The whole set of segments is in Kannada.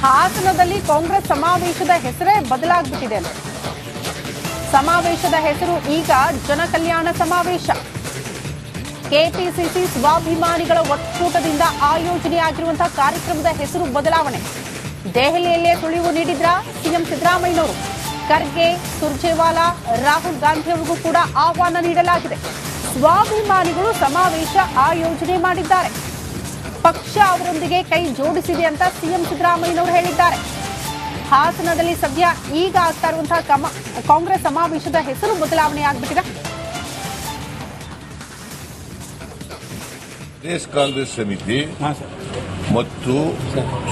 ಹಾಸನದಲ್ಲಿ ಕಾಂಗ್ರೆಸ್ ಸಮಾವೇಶದ ಹೆಸರೇ ಬದಲಾಗ್ಬಿಟ್ಟಿದೆ. ಸಮಾವೇಶದ ಹೆಸರು ಈಗ ಜನಕಲ್ಯಾಣ ಸಮಾವೇಶ. ಕೆಪಿಸಿಸಿ ಸ್ವಾಭಿಮಾನಿಗಳ ಒಕ್ಕೂಟದಿಂದ ಆಯೋಜನೆಯಾಗಿರುವಂತಹ ಕಾರ್ಯಕ್ರಮದ ಹೆಸರು ಬದಲಾವಣೆ. ದೆಹಲಿಯಲ್ಲೇ ಸುಳಿವು ನೀಡಿದ್ರ ಸಿಎಂ ಸಿದ್ದರಾಮಯ್ಯನವರು. ಖರ್ಗೆ, ಸುರ್ಜೇವಾಲಾ, ರಾಹುಲ್ ಗಾಂಧಿ ಅವರಿಗೂ ಕೂಡ ಆಹ್ವಾನ ನೀಡಲಾಗಿದೆ. ಸ್ವಾಭಿಮಾನಿಗಳು ಸಮಾವೇಶ ಆಯೋಜನೆ ಮಾಡಿದ್ದಾರೆ. ಪಕ್ಷ ಅವರೊಂದಿಗೆ ಕೈ ಜೋಡಿಸಿದೆ ಅಂತ ಸಿಎಂ ಸಿದ್ದರಾಮಯ್ಯನವರು ಹೇಳಿದ್ದಾರೆ. ಹಾಸನದಲ್ಲಿ ಸದ್ಯ ಈಗ ಆಗ್ತಾ ಇರುವಂತಹ ಕಾಂಗ್ರೆಸ್ ಸಮಾವೇಶದ ಹೆಸರು ಬದಲಾವಣೆ ಆಗ್ಬಿಟ್ಟಿದೆ. ಪ್ರದೇಶ ಕಾಂಗ್ರೆಸ್ ಸಮಿತಿ ಮತ್ತು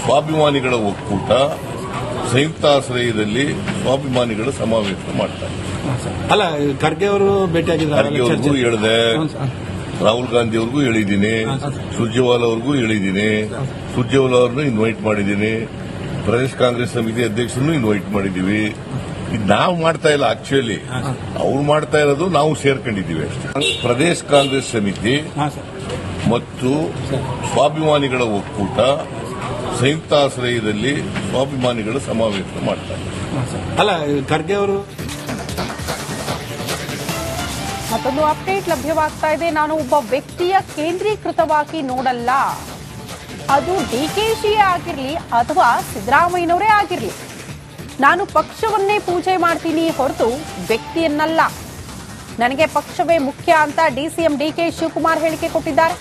ಸ್ವಾಭಿಮಾನಿಗಳ ಒಕ್ಕೂಟ ಸಂಯುಕ್ತಾಶ್ರಯದಲ್ಲಿ ಸ್ವಾಭಿಮಾನಿಗಳ ಸಮಾವೇಶ ಮಾಡ್ತಾರೆ. ಅಲ್ಲ, ಖರ್ಗೆ ಅವರು ಭೇಟಿಯಾಗಿದ್ದಾರೆ, ಹೇಳಿದೆ, ರಾಹುಲ್ ಗಾಂಧಿ ಅವ್ರಿಗೂ ಹೇಳಿದ್ದೀನಿ, ಸುರ್ಜೇವಾಲಾ ಅವ್ರಿಗೂ ಹೇಳಿದ್ದೀನಿ, ಸುರ್ಜೇವಾಲಾ ಅವ್ರನ್ನ ಇನ್ವೈಟ್ ಮಾಡಿದ್ದೀನಿ, ಪ್ರದೇಶ ಕಾಂಗ್ರೆಸ್ ಸಮಿತಿ ಅಧ್ಯಕ್ಷರನ್ನು ಇನ್ವೈಟ್ ಮಾಡಿದ್ದೀವಿ. ಇದು ನಾವು ಮಾಡ್ತಾ ಇಲ್ಲ, ಆಕ್ಚುಲಿ ಅವ್ರು ಮಾಡ್ತಾ ಇರೋದು ನಾವು ಸೇರ್ಕೊಂಡಿದ್ದೀವಿ ಅಷ್ಟೇ. ಪ್ರದೇಶ ಕಾಂಗ್ರೆಸ್ ಸಮಿತಿ ಮತ್ತು ಸ್ವಾಭಿಮಾನಿಗಳ ಒಕ್ಕೂಟ ಸಂಯುಕ್ತಾಶ್ರಯದಲ್ಲಿ ಸ್ವಾಭಿಮಾನಿಗಳ ಸಮಾವೇಶ ಮಾಡ್ತಾರೆ. ಅಲ್ಲ, ಖರ್ಗೆ ಅವರು ಮತ್ತೊಂದು ಅಪ್ಡೇಟ್ ಲಭ್ಯವಾಗ್ತಾ ಇದೆ. ನಾನು ಒಬ್ಬ ವ್ಯಕ್ತಿಯ ಕೇಂದ್ರೀಕೃತವಾಗಿ ನೋಡಲ್ಲ. ಅದು ಡಿಕೆಶಿಯೇ ಆಗಿರಲಿ ಅಥವಾ ಸಿದ್ದರಾಮಯ್ಯನವರೇ ಆಗಿರಲಿ, ನಾನು ಪಕ್ಷವನ್ನೇ ಪೂಜೆ ಮಾಡ್ತೀನಿ ಹೊರತು ವ್ಯಕ್ತಿಯನ್ನಲ್ಲ. ನನಗೆ ಪಕ್ಷವೇ ಮುಖ್ಯ ಅಂತ ಡಿಸಿಎಂ ಡಿಕೆ ಶಿವಕುಮಾರ್ ಹೇಳಿಕೆ ಕೊಟ್ಟಿದ್ದಾರೆ.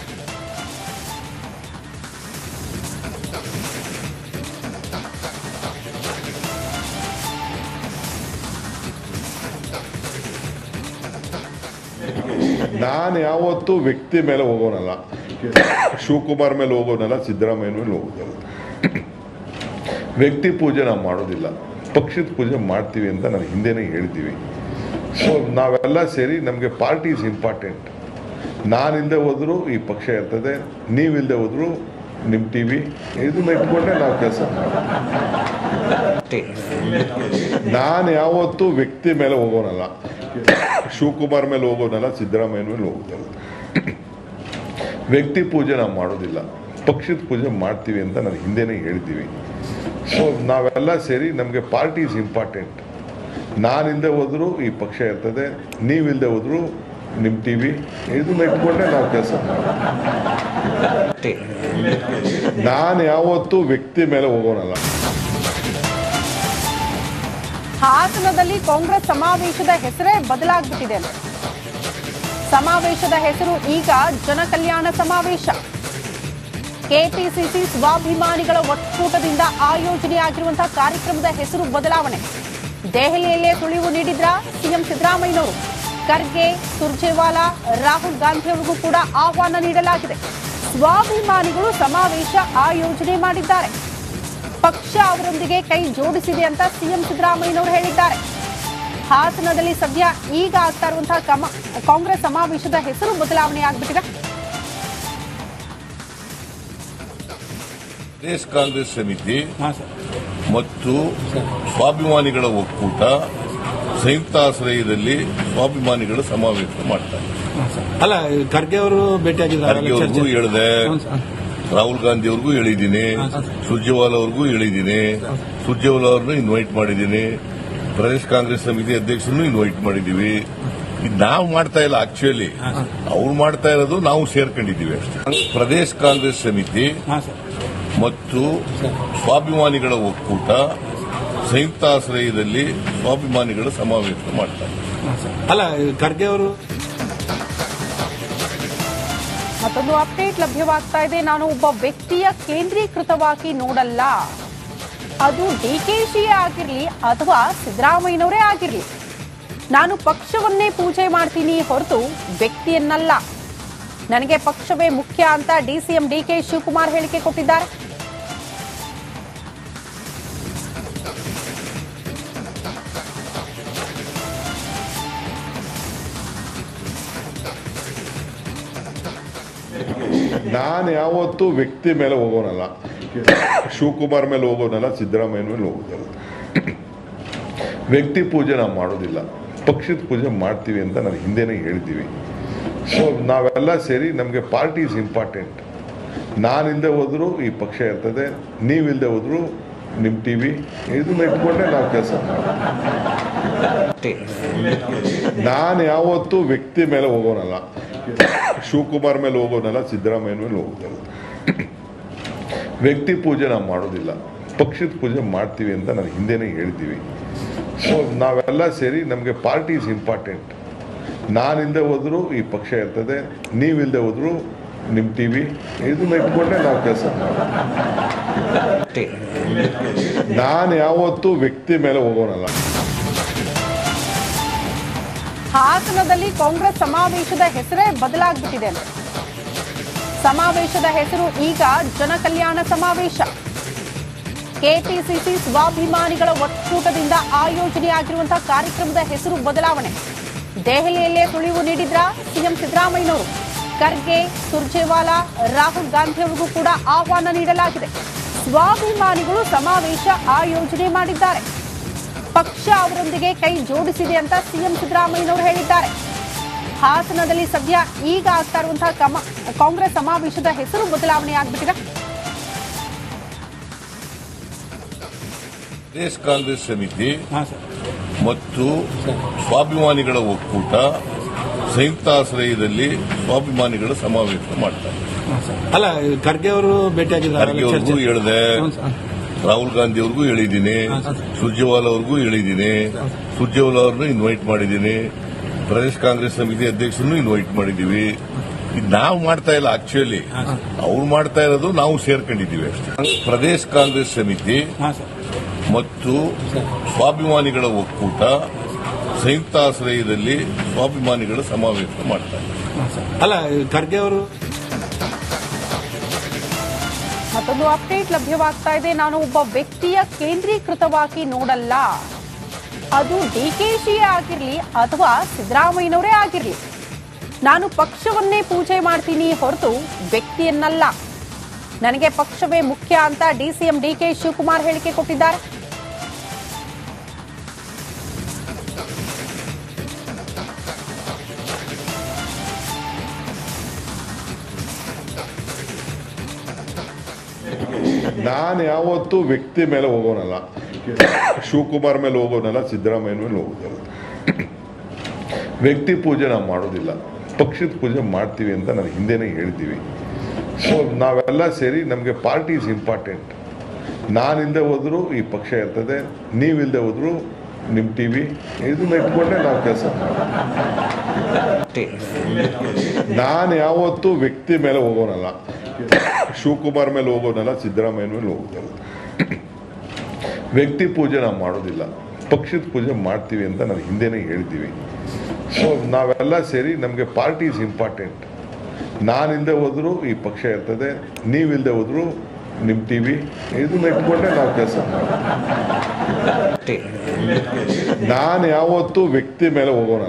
ನಾನು ಯಾವತ್ತೂ ವ್ಯಕ್ತಿ ಮೇಲೆ ಹೋಗೋನಲ್ಲ, ಶಿವಕುಮಾರ್ ಮೇಲೆ ಹೋಗೋನಲ್ಲ, ಸಿದ್ದರಾಮಯ್ಯ ಮೇಲೆ ಹೋಗೋದಲ್ಲ. ವ್ಯಕ್ತಿ ಪೂಜೆ ನಾವು ಮಾಡೋದಿಲ್ಲ, ಪಕ್ಷದ ಪೂಜೆ ಮಾಡ್ತೀವಿ ಅಂತ ನಾನು ಹಿಂದೆನೇ ಹೇಳ್ತೀವಿ. ಸೊ ನಾವೆಲ್ಲ ಸೇರಿ ನಮಗೆ ಪಾರ್ಟಿ ಇಸ್ ಇಂಪಾರ್ಟೆಂಟ್. ನಾನಿಲ್ಲದೆ ಹೋದ್ರು ಈ ಪಕ್ಷ ಇರ್ತದೆ, ನೀವಿಲ್ಲದೆ ಹೋದ್ರು ನಿಮ್ಮ ಟಿವಿ ಇದನ್ನ ಇಟ್ಕೊಂಡೆ ನಾವು ಕೆಲಸ ನಾನು ಯಾವತ್ತೂ ವ್ಯಕ್ತಿ ಮೇಲೆ ಹೋಗೋನಲ್ಲ, ಶಿವಕುಮಾರ್ ಮೇಲೆ ಹೋಗೋನಲ್ಲ, ಸಿದ್ದರಾಮಯ್ಯ ಮೇಲೆ ಹೋಗೋದಲ್ಲ. ವ್ಯಕ್ತಿ ಪೂಜೆ ನಾವು ಮಾಡೋದಿಲ್ಲ, ಪಕ್ಷದ ಪೂಜೆ ಮಾಡ್ತೀವಿ ಅಂತ ನಾನು ಹಿಂದೆನೇ ಹೇಳ್ತೀವಿ. ಸೊ ನಾವೆಲ್ಲ ಸೇರಿ ನಮಗೆ ಪಾರ್ಟಿ ಇಸ್ ಇಂಪಾರ್ಟೆಂಟ್. ನಾನಿಲ್ಲದೆ ಹೋದ್ರು ಈ ಪಕ್ಷ ಇರ್ತದೆ, ನೀವಿಲ್ಲದೆ ಹೋದ್ರು ನಿಮ್ಮ ಟಿವಿ ಇದನ್ನ ಇಟ್ಕೊಂಡೆ ನಾವು ಕೆಲಸ ನಾನು ಯಾವತ್ತೂ ವ್ಯಕ್ತಿ ಮೇಲೆ ಹೋಗೋನಲ್ಲ. ಹಾಸನದಲ್ಲಿ ಕಾಂಗ್ರೆಸ್ ಸಮಾವೇಶದ ಹೆಸರೇ ಬದಲಾಗ್ಬಿಟ್ಟಿದೆ. ಸಮಾವೇಶದ ಹೆಸರು ಈಗ ಜನಕಲ್ಯಾಣ ಸಮಾವೇಶ. ಕೆಪಿಸಿಸಿ ಸ್ವಾಭಿಮಾನಿಗಳ ಒಕ್ಕೂಟದಿಂದ ಆಯೋಜನೆಯಾಗಿರುವಂತಹ ಕಾರ್ಯಕ್ರಮದ ಹೆಸರು ಬದಲಾವಣೆ. ದೆಹಲಿಯಲ್ಲೇ ಸುಳಿವು ನೀಡಿದ್ರ ಸಿಎಂ ಸಿದ್ದರಾಮಯ್ಯನವರು. ಖರ್ಗೆ, ಸುರ್ಜೇವಾಲಾ, ರಾಹುಲ್ ಗಾಂಧಿ ಅವರಿಗೂ ಕೂಡ ಆಹ್ವಾನ ನೀಡಲಾಗಿದೆ. ಸ್ವಾಭಿಮಾನಿಗಳು ಸಮಾವೇಶ ಆಯೋಜನೆ ಮಾಡಿದ್ದಾರೆ. ಪಕ್ಷ ಅವರೊಂದಿಗೆ ಕೈ ಜೋಡಿಸಿದೆ ಅಂತ ಸಿಎಂ ಸಿದ್ದರಾಮಯ್ಯನವರು ಹೇಳಿದ್ದಾರೆ. ಹಾಸನದಲ್ಲಿ ಸದ್ಯ ಈಗ ಆಗ್ತಾ ಇರುವಂತಹ ಕಾಂಗ್ರೆಸ್ ಸಮಾವೇಶದ ಹೆಸರು ಬದಲಾವಣೆ ಆಗ್ಬಿಟ್ಟಿದೆ. ಪ್ರದೇಶ ಕಾಂಗ್ರೆಸ್ ಸಮಿತಿ ಮತ್ತು ಸ್ವಾಭಿಮಾನಿಗಳ ಒಕ್ಕೂಟ ಸಂಯುಕ್ತಾಶ್ರಯದಲ್ಲಿ ಸ್ವಾಭಿಮಾನಿಗಳ ಸಮಾವೇಶ ಮಾಡ್ತಾರೆ. ಅಲ್ಲ, ಖರ್ಗೆ ಅವರು ಭೇಟಿಯಾಗಿದ್ದಾರೆ, ಹೇಳಿದೆ, ರಾಹುಲ್ ಗಾಂಧಿ ಅವ್ರಿಗೂ ಹೇಳಿದ್ದೀನಿ, ಸುರ್ಜೇವಾಲಾ ಅವ್ರಿಗೂ ಹೇಳಿದ್ದೀನಿ, ಸುರ್ಜೇವಾಲಾ ಅವ್ರನ್ನ ಇನ್ವೈಟ್ ಮಾಡಿದ್ದೀನಿ, ಪ್ರದೇಶ ಕಾಂಗ್ರೆಸ್ ಸಮಿತಿ ಅಧ್ಯಕ್ಷರನ್ನು ಇನ್ವೈಟ್ ಮಾಡಿದ್ದೀವಿ. ಇದು ನಾವು ಮಾಡ್ತಾ ಇಲ್ಲ, ಆಕ್ಚುಲಿ ಅವ್ರು ಮಾಡ್ತಾ ಇರೋದು ನಾವು ಸೇರ್ಕೊಂಡಿದ್ದೀವಿ ಅಷ್ಟೇ. ಪ್ರದೇಶ ಕಾಂಗ್ರೆಸ್ ಸಮಿತಿ ಮತ್ತು ಸ್ವಾಭಿಮಾನಿಗಳ ಒಕ್ಕೂಟ ಸಂಯುಕ್ತಾಶ್ರಯದಲ್ಲಿ ಸ್ವಾಭಿಮಾನಿಗಳ ಸಮಾವೇಶ ಮಾಡ್ತಾರೆ. ಅಲ್ಲ, ಖರ್ಗೆ ಅವರು ಮತ್ತೊಂದು ಅಪ್ಡೇಟ್ ಲಭ್ಯವಾಗ್ತಾ ಇದೆ. ನಾನು ಒಬ್ಬ ವ್ಯಕ್ತಿಯ ಕೇಂದ್ರೀಕೃತವಾಗಿ ನೋಡಲ್ಲ. ಅದು ಡಿಕೆಶಿಯೇ ಆಗಿರಲಿ ಅಥವಾ ಸಿದ್ದರಾಮಯ್ಯನವರೇ ಆಗಿರಲಿ, ನಾನು ಪಕ್ಷವನ್ನೇ ಪೂಜೆ ಮಾಡ್ತೀನಿ ಹೊರತು ವ್ಯಕ್ತಿಯನ್ನಲ್ಲ. ನನಗೆ ಪಕ್ಷವೇ ಮುಖ್ಯ ಅಂತ ಡಿಸಿಎಂ ಡಿಕೆ ಶಿವಕುಮಾರ್ ಹೇಳಿಕೆ ಕೊಟ್ಟಿದ್ದಾರೆ. ನಾನು ಯಾವತ್ತೂ ವ್ಯಕ್ತಿ ಮೇಲೆ ಹೋಗೋನಲ್ಲ, ಶಿವಕುಮಾರ್ ಮೇಲೆ ಹೋಗೋನಲ್ಲ, ಸಿದ್ದರಾಮಯ್ಯ ಮೇಲೆ ಹೋಗೋದಲ್ಲ. ವ್ಯಕ್ತಿ ಪೂಜೆ ನಾವು ಮಾಡೋದಿಲ್ಲ, ಪಕ್ಷದ ಪೂಜೆ ಮಾಡ್ತೀವಿ ಅಂತ ನಾನು ಹಿಂದೆನೇ ಹೇಳ್ತೀವಿ. ಸೊ ನಾವೆಲ್ಲ ಸೇರಿ ನಮಗೆ ಪಾರ್ಟಿ ಇಸ್ ಇಂಪಾರ್ಟೆಂಟ್. ನಾನಿಲ್ಲದೆ ಹೋದ್ರು ಈ ಪಕ್ಷ ಇರ್ತದೆ, ನೀವಿಲ್ಲದೆ ಹೋದ್ರು ನಿಮ್ಮ ಟಿವಿ ಇದನ್ನ ಇಟ್ಕೊಂಡೆ ನಾವು ಕೆಲಸ ನಾನು ಯಾವತ್ತೂ ವ್ಯಕ್ತಿ ಮೇಲೆ ಹೋಗೋನಲ್ಲ, ಶಿವಕುಮಾರ್ ಮೇಲೆ ಹೋಗೋನಲ್ಲ, ಸಿದ್ದರಾಮಯ್ಯ ಮೇಲೆ ಹೋಗೋದಲ್ಲ. ವ್ಯಕ್ತಿ ಪೂಜೆ ನಾವು ಮಾಡೋದಿಲ್ಲ, ಪಕ್ಷದ ಪೂಜೆ ಮಾಡ್ತೀವಿ ಅಂತ ನಾನು ಹಿಂದೆನೇ ಹೇಳ್ತೀವಿ. ಸೊ ನಾವೆಲ್ಲ ಸೇರಿ ನಮಗೆ ಪಾರ್ಟಿ ಇಸ್ ಇಂಪಾರ್ಟೆಂಟ್. ನಾನಿಲ್ಲದೆ ಹೋದ್ರು ಈ ಪಕ್ಷ ಇರ್ತದೆ, ನೀವಿಲ್ಲದೆ ಹೋದ್ರು ನಿಮ್ಮ ಟಿವಿ ಇದನ್ನ ಇಟ್ಕೊಂಡೆ ನಾವು ಕೆಲಸ ನಾನು ಯಾವತ್ತೂ ವ್ಯಕ್ತಿ ಮೇಲೆ ಹೋಗೋನಲ್ಲ. ಹಾಸನದಲ್ಲಿ ಕಾಂಗ್ರೆಸ್ ಸಮಾವೇಶದ ಹೆಸರೇ ಬದಲಾಗ್ಬಿಟ್ಟಿದೆ. ಸಮಾವೇಶದ ಹೆಸರು ಈಗ ಜನಕಲ್ಯಾಣ ಸಮಾವೇಶ. ಕೆಪಿಸಿಸಿ ಸ್ವಾಭಿಮಾನಿಗಳ ಒಕ್ಕೂಟದಿಂದ ಆಯೋಜನೆಯಾಗಿರುವಂತಹ ಕಾರ್ಯಕ್ರಮದ ಹೆಸರು ಬದಲಾವಣೆ. ದೆಹಲಿಯಲ್ಲೇ ಸುಳಿವು ನೀಡಿದ್ರ ಸಿಎಂ ಸಿದ್ದರಾಮಯ್ಯನವರು. ಖರ್ಗೆ, ಸುರ್ಜೇವಾಲಾ, ರಾಹುಲ್ ಗಾಂಧಿ ಅವರಿಗೂ ಕೂಡ ಆಹ್ವಾನ ನೀಡಲಾಗಿದೆ. ಸ್ವಾಭಿಮಾನಿಗಳು ಸಮಾವೇಶ ಆಯೋಜನೆ ಮಾಡಿದ್ದಾರೆ. ಪಕ್ಷ ಅವರೊಂದಿಗೆ ಕೈ ಜೋಡಿಸಿದೆ ಅಂತ ಸಿಎಂ ಸಿದ್ದರಾಮಯ್ಯನವರು ಹೇಳಿದ್ದಾರೆ. ಹಾಸನದಲ್ಲಿ ಸದ್ಯ ಈಗ ಆಗ್ತಾ ಇರುವಂತಹ ಕಾಂಗ್ರೆಸ್ ಸಮಾವೇಶದ ಹೆಸರು ಬದಲಾವಣೆ ಆಗ್ಬಿಟ್ಟಿದೆ. ಪ್ರದೇಶ ಕಾಂಗ್ರೆಸ್ ಸಮಿತಿ ಮತ್ತು ಸ್ವಾಭಿಮಾನಿಗಳ ಒಕ್ಕೂಟ ಸಂಯುಕ್ತಾಶ್ರಯದಲ್ಲಿ ಸ್ವಾಭಿಮಾನಿಗಳ ಸಮಾವೇಶ ಮಾಡ್ತಾರೆ. ಅಲ್ಲ, ಖರ್ಗೆ ಅವರು ಭೇಟಿಯಾಗಿದ್ದಾರೆ. ಖರ್ಗೆ ಅವ್ರಿಗೂ ಹೇಳಿದೆ, ರಾಹುಲ್ ಗಾಂಧಿ ಅವ್ರಿಗೂ ಹೇಳಿದ್ದೀನಿ, ಸುರ್ಜೇವಾಲಾ ಅವ್ರಿಗೂ ಹೇಳಿದ್ದೀನಿ. ಸುರ್ಜೇವಾಲಾ ಅವ್ರನ್ನ ಇನ್ವೈಟ್ ಮಾಡಿದ್ದೀನಿ. ಪ್ರದೇಶ ಕಾಂಗ್ರೆಸ್ ಸಮಿತಿ ಅಧ್ಯಕ್ಷರನ್ನು ಇನ್ವೈಟ್ ಮಾಡಿದ್ದೀವಿ. ಇದು ನಾವು ಮಾಡ್ತಾ ಇಲ್ಲ, ಆಕ್ಚುಲಿ ಅವ್ರು ಮಾಡ್ತಾ ಇರೋದು ನಾವು ಸೇರ್ಕೊಂಡಿದ್ದೀವಿ ಅಷ್ಟೇ. ಪ್ರದೇಶ ಕಾಂಗ್ರೆಸ್ ಸಮಿತಿ ಮತ್ತು ಸ್ವಾಭಿಮಾನಿಗಳ ಒಕ್ಕೂಟ ಸಂಯುಕ್ತಾಶ್ರಯದಲ್ಲಿ ಸ್ವಾಭಿಮಾನಿಗಳ ಸಮಾವೇಶ ಮಾಡ್ತಾರೆ. ಅಲ್ಲ, ಖರ್ಗೆ ಅವರು ಮತ್ತೊಂದು ಅಪ್ಡೇಟ್ ಲಭ್ಯವಾಗ್ತಾ ಇದೆ. ನಾನು ಒಬ್ಬ ವ್ಯಕ್ತಿಯ ಕೇಂದ್ರೀಕೃತವಾಗಿ ನೋಡಲ್ಲ. ಅದು ಡಿಕೆಶಿಯೇ ಆಗಿರಲಿ ಅಥವಾ ಸಿದ್ದರಾಮಯ್ಯನವರೇ ಆಗಿರಲಿ, ನಾನು ಪಕ್ಷವನ್ನೇ ಪೂಜೆ ಮಾಡ್ತೀನಿ ಹೊರತು ವ್ಯಕ್ತಿಯನ್ನಲ್ಲ. ನನಗೆ ಪಕ್ಷವೇ ಮುಖ್ಯ ಅಂತ ಡಿಸಿಎಂ ಡಿಕೆ ಶಿವಕುಮಾರ್ ಹೇಳಿಕೆ ಕೊಟ್ಟಿದ್ದಾರೆ. ನಾನು ಯಾವತ್ತೂ ವ್ಯಕ್ತಿ ಮೇಲೆ ಹೋಗೋನಲ್ಲ, ಶಿವಕುಮಾರ್ ಮೇಲೆ ಹೋಗೋನಲ್ಲ, ಸಿದ್ದರಾಮಯ್ಯ ಮೇಲೆ ಹೋಗೋದಲ್ಲ. ವ್ಯಕ್ತಿ ಪೂಜೆ ನಾವು ಮಾಡೋದಿಲ್ಲ, ಪಕ್ಷದ ಪೂಜೆ ಮಾಡ್ತೀವಿ ಅಂತ ನಾನು ಹಿಂದೆನೇ ಹೇಳ್ತೀವಿ. ಸೊ ನಾವೆಲ್ಲ ಸೇರಿ ನಮಗೆ ಪಾರ್ಟಿ ಇಸ್ ಇಂಪಾರ್ಟೆಂಟ್. ನಾನಿಲ್ಲದೆ ಹೋದ್ರು ಈ ಪಕ್ಷ ಇರ್ತದೆ, ನೀವಿಲ್ಲದೆ ಹೋದ್ರು ನಿಮ್ಮ ಟಿವಿ ಇದನ್ನ ಇಟ್ಕೊಂಡೆ ನಾವು ಕೆಲಸ ನಾನು ಯಾವತ್ತೂ ವ್ಯಕ್ತಿ ಮೇಲೆ ಹೋಗೋನಲ್ಲ, ಶಿವಕುಮಾರ್ ಮೇಲೆ ಹೋಗೋನಲ್ಲ, ಸಿದ್ದರಾಮಯ್ಯ ಮೇಲೆ ಹೋಗೋದಲ್ಲ. ವ್ಯಕ್ತಿ ಪೂಜೆ ನಾವು ಮಾಡೋದಿಲ್ಲ, ಪಕ್ಷದ ಪೂಜೆ ಮಾಡ್ತೀವಿ ಅಂತ ನಾನು ಹಿಂದೆನೇ ಹೇಳ್ತೀವಿ. ಸೊ ನಾವೆಲ್ಲ ಸೇರಿ ನಮಗೆ ಪಾರ್ಟಿ ಇಸ್ ಇಂಪಾರ್ಟೆಂಟ್. ನಾನಿಲ್ಲದೆ ಹೋದ್ರು ಈ ಪಕ್ಷ ಇರ್ತದೆ, ನೀವಿಲ್ಲದೆ ಹೋದ್ರು ನಿಮ್ಮ ಟಿವಿ ಇದನ್ನ ಇಟ್ಕೊಂಡೆ ನಾವು ಕೆಲಸ ನಾನು ಯಾವತ್ತೂ ವ್ಯಕ್ತಿ ಮೇಲೆ ಹೋಗೋನಲ್ಲ.